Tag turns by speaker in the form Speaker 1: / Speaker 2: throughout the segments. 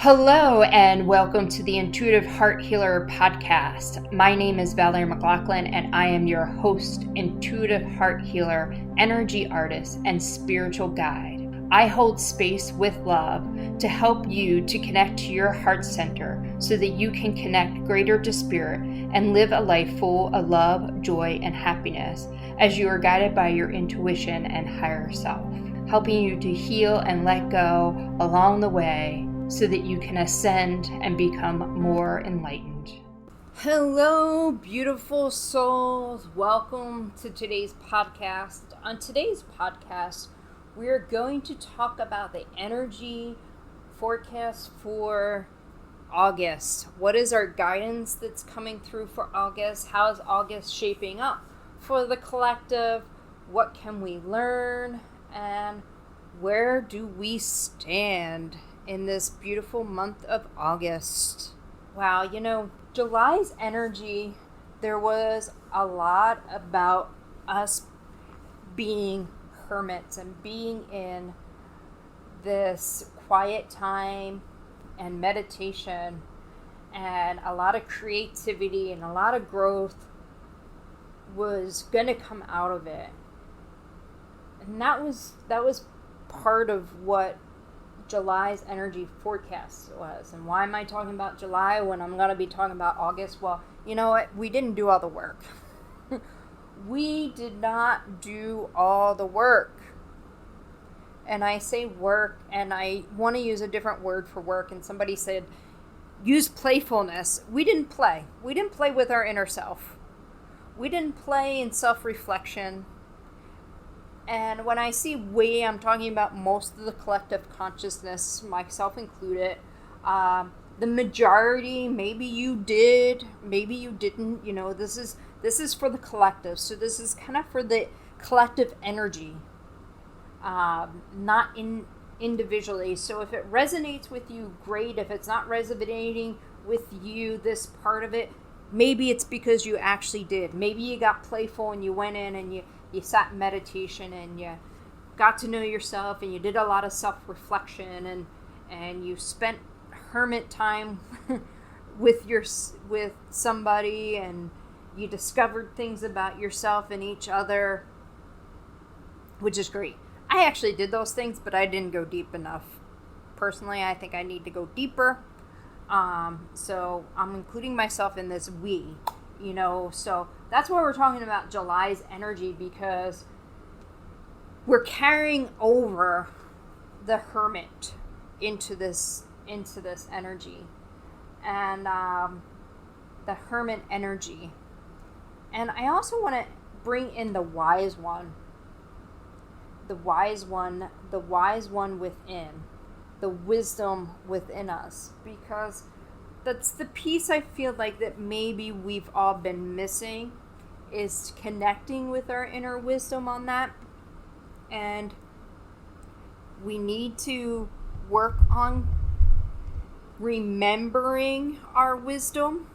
Speaker 1: Hello and welcome to the Intuitive Heart Healer podcast. My name is Valerie McLaughlin and I am your host, intuitive heart healer, energy artist, and spiritual guide. I hold space with love to help you to connect to your heart center so that you can connect greater to spirit and live a life full of love, joy, and happiness as you are guided by your intuition and higher self, helping you to heal and let go along the way so that you can ascend and become more enlightened. Hello, beautiful souls. Welcome to today's podcast. On today's podcast, we're going to talk about the energy forecast for August. What is our guidance that's coming through for August? How is August shaping up for the collective? What can we learn? And where do we stand in this beautiful month of August? Wow, July's energy, there was a lot about us being hermits and being in this quiet time and meditation, and a lot of creativity and a lot of growth was going to come out of it. And that was part of what July's energy forecast was. And why am I talking about July when I'm going to be talking about August? Well, you know what? We didn't do all the work. We did not do all the work. And I say work, and I want to use a different word for work. And somebody said, use playfulness. We didn't play. We didn't play with our inner self. We didn't play in self-reflection. And when I see we, I'm talking about most of the collective consciousness, myself included. The majority, maybe you did, maybe you didn't. This is for the collective. So this is kind of for the collective energy, not individually. So if it resonates with you, great. If it's not resonating with you, this part of it, maybe it's because you actually did. Maybe you got playful and you went in and you sat in meditation and you got to know yourself and you did a lot of self-reflection and you spent hermit time with somebody and you discovered things about yourself and each other, which is great. I actually did those things, but I didn't go deep enough. Personally, I think I need to go deeper. So I'm including myself in this we. So that's why we're talking about July's energy, because we're carrying over the hermit into this energy, and the hermit energy. And I also want to bring in the wise one within, the wisdom within us, because that's the piece I feel like that maybe we've all been missing, is connecting with our inner wisdom on that. And we need to work on remembering our wisdom,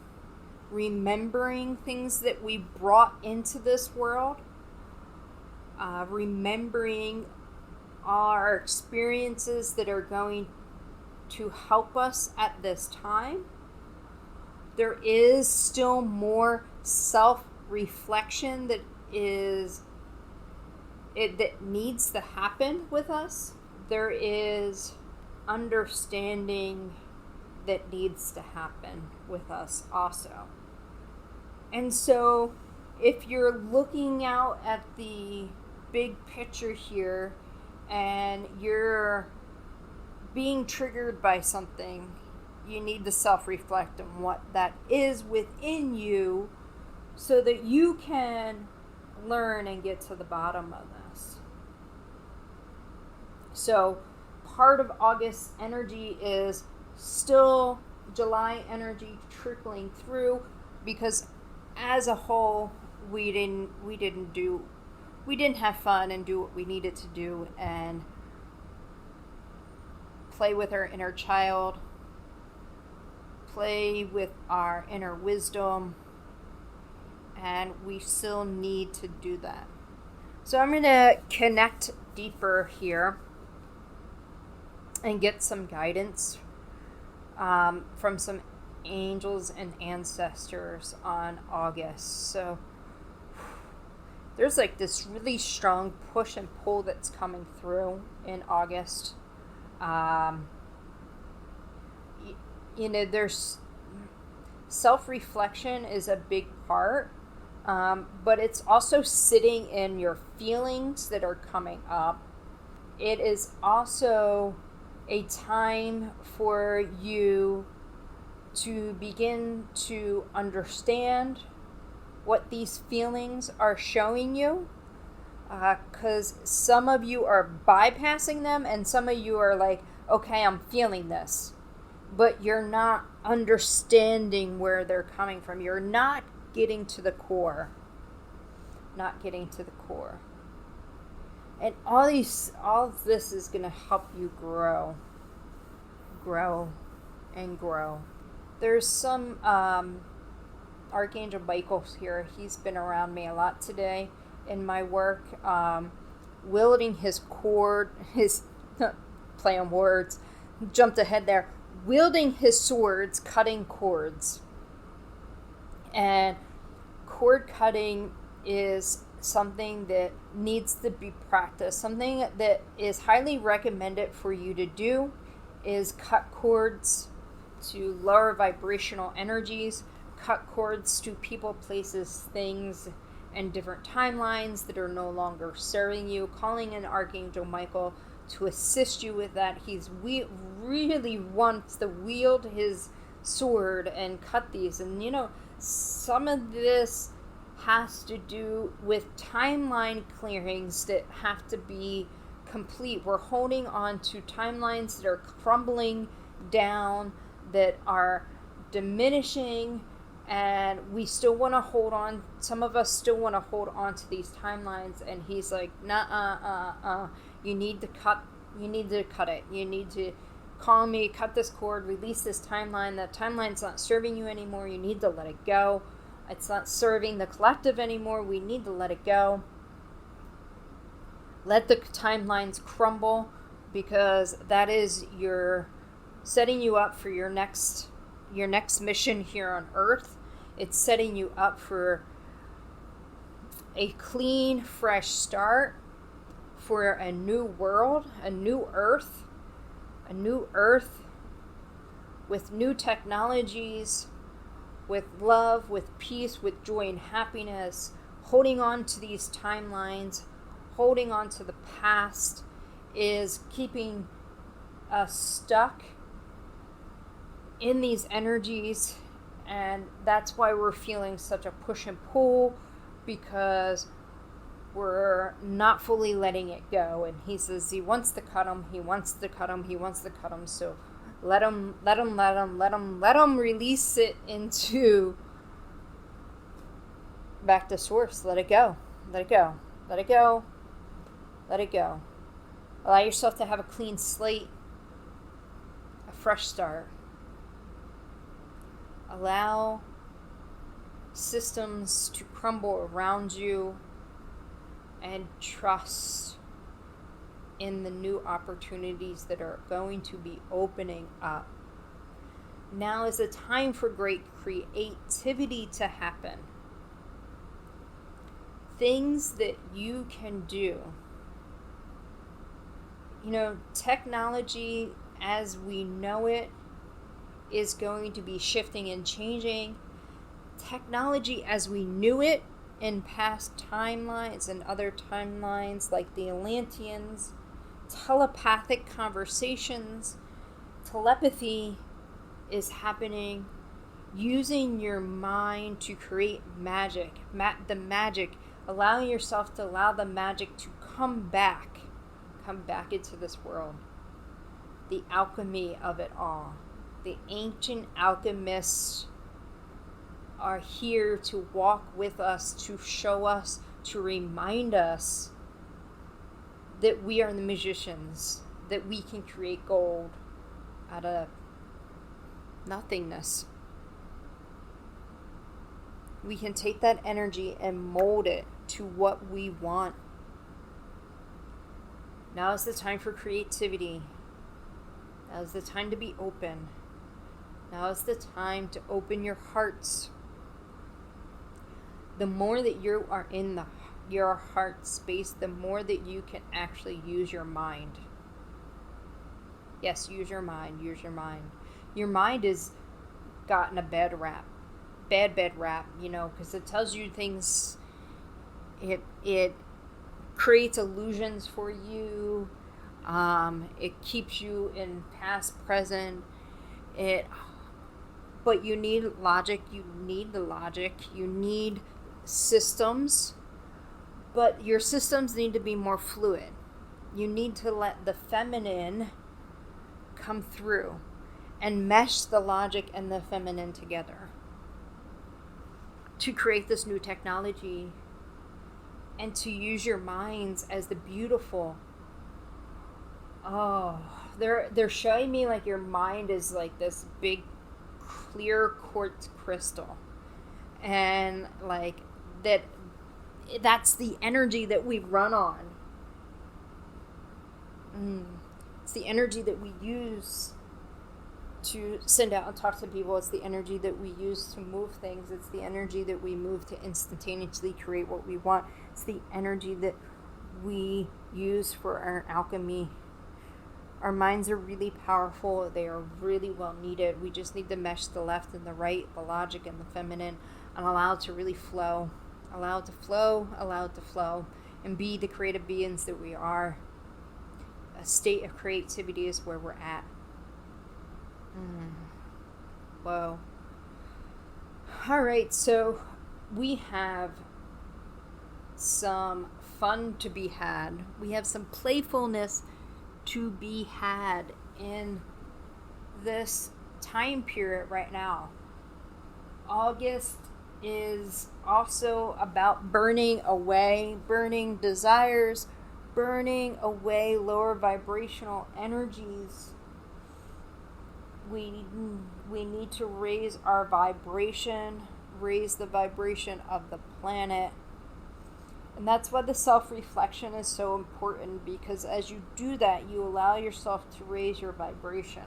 Speaker 1: remembering things that we brought into this world, remembering our experiences that are going to help us at this time. There is still more self-reflection that needs to happen with us. There is understanding that needs to happen with us also. And so if you're looking out at the big picture here and you're being triggered by something, you need to self-reflect on what that is within you so that you can learn and get to the bottom of this. So part of August energy is still July energy trickling through, because as a whole we didn't have fun and do what we needed to do and play with our inner child, play with our inner wisdom, and we still need to do that. So I'm going to connect deeper here and get some guidance from some angels and ancestors on August. So there's like this really strong push and pull that's coming through in August. There's self-reflection is a big part, but it's also sitting in your feelings that are coming up. It is also a time for you to begin to understand what these feelings are showing you, because some of you are bypassing them and some of you are like, okay, I'm feeling this, but you're not understanding where they're coming from. You're not getting to the core. And all of this is going to help you grow and grow. There's some Archangel Michael's here. He's been around me a lot today in my work, wielding his cord, his play on words, jumped ahead there, wielding his swords, cutting cords. And cord cutting is something that needs to be practiced. Something that is highly recommended for you to do is cut cords to lower vibrational energies, cut cords to people, places, things, and different timelines that are no longer serving you, calling in Archangel Michael to assist you with that. He's really wants to wield his sword and cut these. And some of this has to do with timeline clearings that have to be complete. We're holding on to timelines that are crumbling down, that are diminishing, and we still want to hold on. Some of us still want to hold on to these timelines, and he's like, nah, you need to cut it. You need to call me, cut this cord, release this timeline. That timeline's not serving you anymore. You need to let it go. It's not serving the collective anymore. We need to let it go. Let the timelines crumble, because that is setting you up for your next mission here on Earth. It's setting you up for a clean, fresh start, for a new world, a new Earth with new technologies, with love, with peace, with joy and happiness. Holding on to these timelines, holding on to the past is keeping us stuck in these energies, and that's why we're feeling such a push and pull, because we're not fully letting it go. And he says he wants to cut them, so let him release it into back to source. Let it go. Allow yourself to have a clean slate, a fresh start. Allow systems to crumble around you, and trust in the new opportunities that are going to be opening up. Now is a time for great creativity to happen. Things that you can do. Technology as we know it is going to be shifting and changing. Technology as we knew it in past timelines and other timelines, like the Atlanteans, telepathic conversations, telepathy is happening. Using your mind to create magic, allowing yourself to allow the magic to come back into this world. The alchemy of it all. The ancient alchemists are here to walk with us, to show us, to remind us that we are the magicians, that we can create gold out of nothingness. We can take that energy and mold it to what we want. Now is the time for creativity. Now is the time to be open. Now is the time to open your hearts. The more that you are in your heart space, the more that you can actually use your mind. Yes, use your mind, use your mind. Your mind has gotten a bad rap, because it tells you things, it creates illusions for you, it keeps you in past, present, but you need logic, you need systems, but your systems need to be more fluid. You need to let the feminine come through and mesh the logic and the feminine together to create this new technology and to use your minds as the beautiful. Oh, they're showing me like your mind is like this big clear quartz crystal, and like that's the energy that we run on. It's the energy that we use to send out and talk to people. It's the energy that we use to move things. It's the energy that we move to instantaneously create what we want. It's the energy that we use for our alchemy. Our minds are really powerful. They are really well needed. We just need to mesh the left and the right, the logic and the feminine, and allow it to really flow. Allow it to flow, and be the creative beings that we are. A state of creativity is where we're at. Whoa. All right, so we have some fun to be had. We have some playfulness to be had in this time period right now. August is also about burning desires, burning away lower vibrational energies. We need to raise our vibration, raise the vibration of the planet. And that's why the self-reflection is so important, because as you do that, you allow yourself to raise your vibration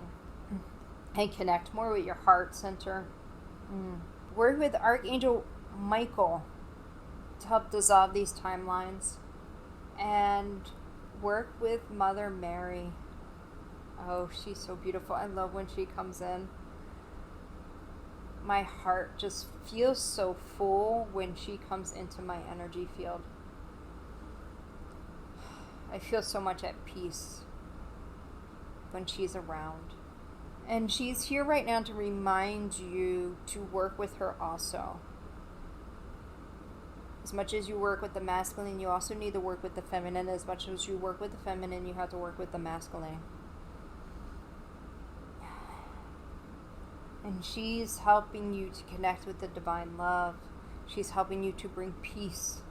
Speaker 1: and connect more with your heart center. Work with Archangel Michael to help dissolve these timelines, and work with Mother Mary. Oh, she's so beautiful. I love when she comes in. My heart just feels so full when she comes into my energy field. I feel so much at peace when she's around. And she's here right now to remind you to work with her also. As much as you work with the masculine, you also need to work with the feminine. As much as you work with the feminine, you have to work with the masculine. And she's helping you to connect with the divine love. She's helping you to bring peace.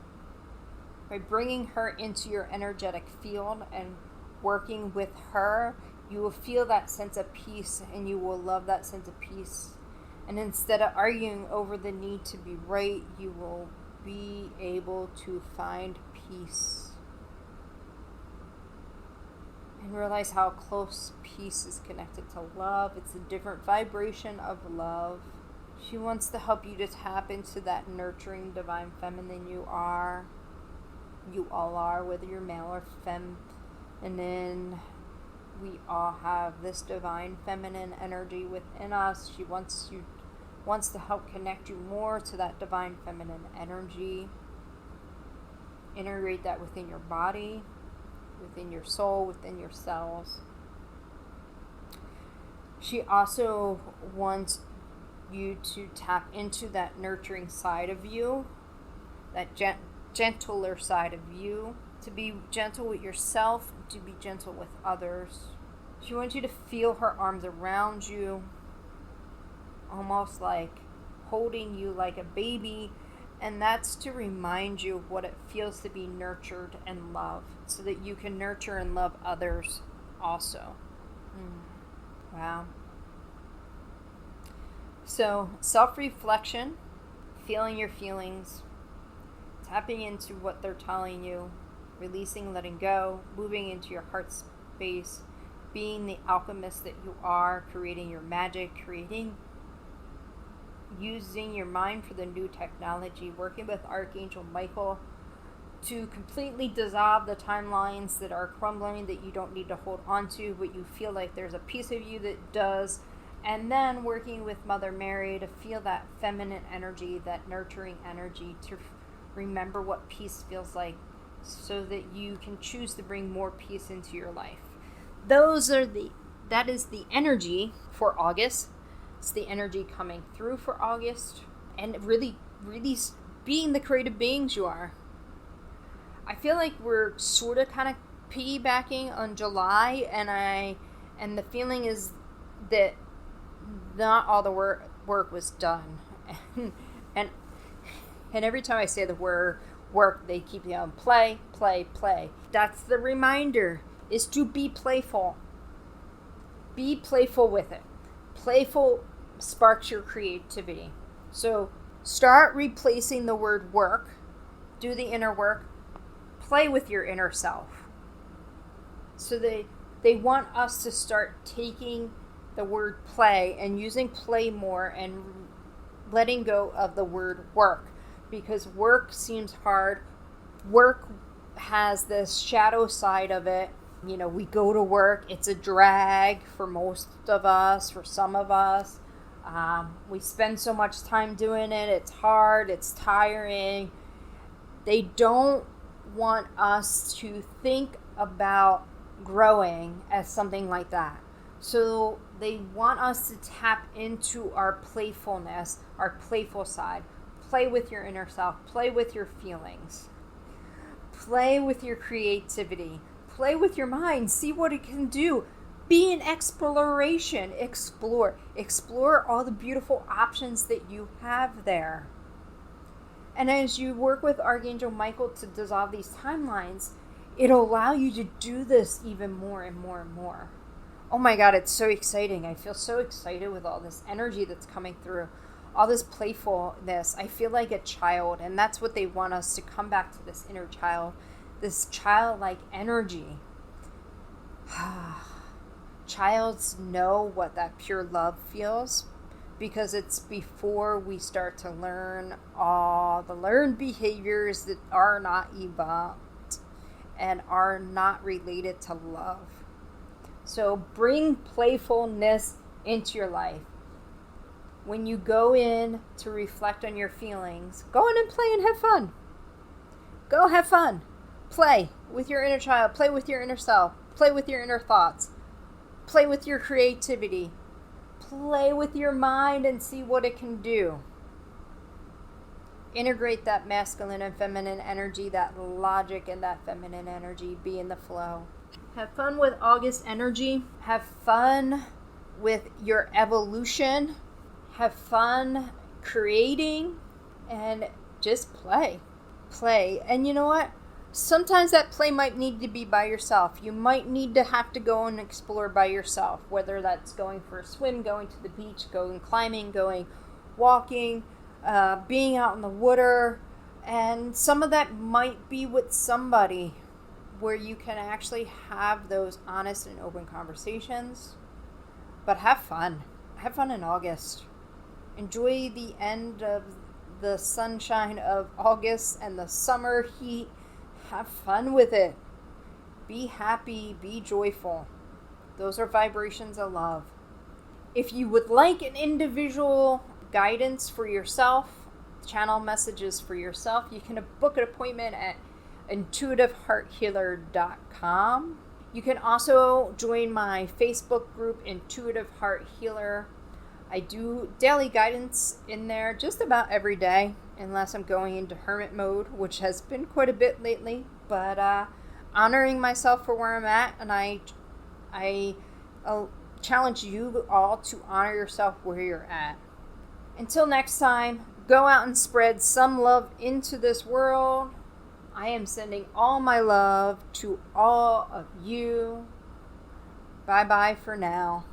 Speaker 1: By bringing her into your energetic field and working with her, you will feel that sense of peace, and you will love that sense of peace. And instead of arguing over the need to be right, you will be able to find peace. And realize how close peace is connected to love. It's a different vibration of love. She wants to help you to tap into that nurturing divine feminine you are. You all are, whether you're male or feminine. We all have this divine feminine energy within us. She wants to help connect you more to that divine feminine energy. Integrate that within your body, within your soul, within your cells. She also wants you to tap into that nurturing side of you, that gentler side of you, to be gentle with yourself, to be gentle with others. She wants you to feel her arms around you, almost like holding you like a baby. And that's to remind you of what it feels to be nurtured and loved, so that you can nurture and love others also. Wow. So, self-reflection, feeling your feelings, tapping into what they're telling you, releasing, letting go, moving into your heart space, being the alchemist that you are, creating your magic, using your mind for the new technology, working with Archangel Michael to completely dissolve the timelines that are crumbling, that you don't need to hold on to, but you feel like there's a piece of you that does. And then working with Mother Mary to feel that feminine energy, that nurturing energy, to remember what peace feels like, so that you can choose to bring more peace into your life. That is the energy for August. It's the energy coming through for August, and really, really being the creative beings you are. I feel like we're sort of kind of piggybacking on July, and the feeling is that not all the work was done. and every time I say the word work, they keep play. That's the reminder, is to be playful. Be playful with it. Playful sparks your creativity. So start replacing the word work. Do the inner work. Play with your inner self. So they want us to start taking the word play and using play more, and letting go of the word work, because work seems hard. Work has this shadow side of it. We go to work, it's a drag for most of us, for some of us. We spend so much time doing it, it's hard, it's tiring. They don't want us to think about growing as something like that. So they want us to tap into our playfulness, our playful side. Play with your inner self. Play with your feelings. Play with your creativity. Play with your mind. See what it can do. Be in exploration. Explore all the beautiful options that you have there. And as you work with Archangel Michael to dissolve these timelines, it'll allow you to do this even more and more and more. Oh my God, it's so exciting. I feel so excited with all this energy that's coming through, all this playfulness. I feel like a child, and that's what they want us to come back to, this inner child, this childlike energy. Childs know what that pure love feels, because it's before we start to learn all the learned behaviors that are not evolved and are not related to love. So bring playfulness into your life. When you go in to reflect on your feelings, go in and play and have fun. Go have fun. Play with your inner child. Play with your inner self. Play with your inner thoughts. Play with your creativity. Play with your mind and see what it can do. Integrate that masculine and feminine energy, that logic and that feminine energy. Be in the flow. Have fun with August energy. Have fun with your evolution. Have fun creating, and just play. Play. And you know what? Sometimes that play might need to be by yourself. You might need to have to go and explore by yourself, whether that's going for a swim, going to the beach, going climbing, going walking, being out in the water. And some of that might be with somebody, where you can actually have those honest and open conversations. But have fun. Have fun in August. Enjoy the end of the sunshine of August and the summer heat. Have fun with it. Be happy. Be joyful. Those are vibrations of love. If you would like an individual guidance for yourself, channel messages for yourself, you can book an appointment at intuitivehearthealer.com. You can also join my Facebook group, Intuitive Heart Healer. I do daily guidance in there just about every day, unless I'm going into hermit mode, which has been quite a bit lately. But honoring myself for where I'm at, and I challenge you all to honor yourself where you're at. Until next time, go out and spread some love into this world. I am sending all my love to all of you. Bye-bye for now.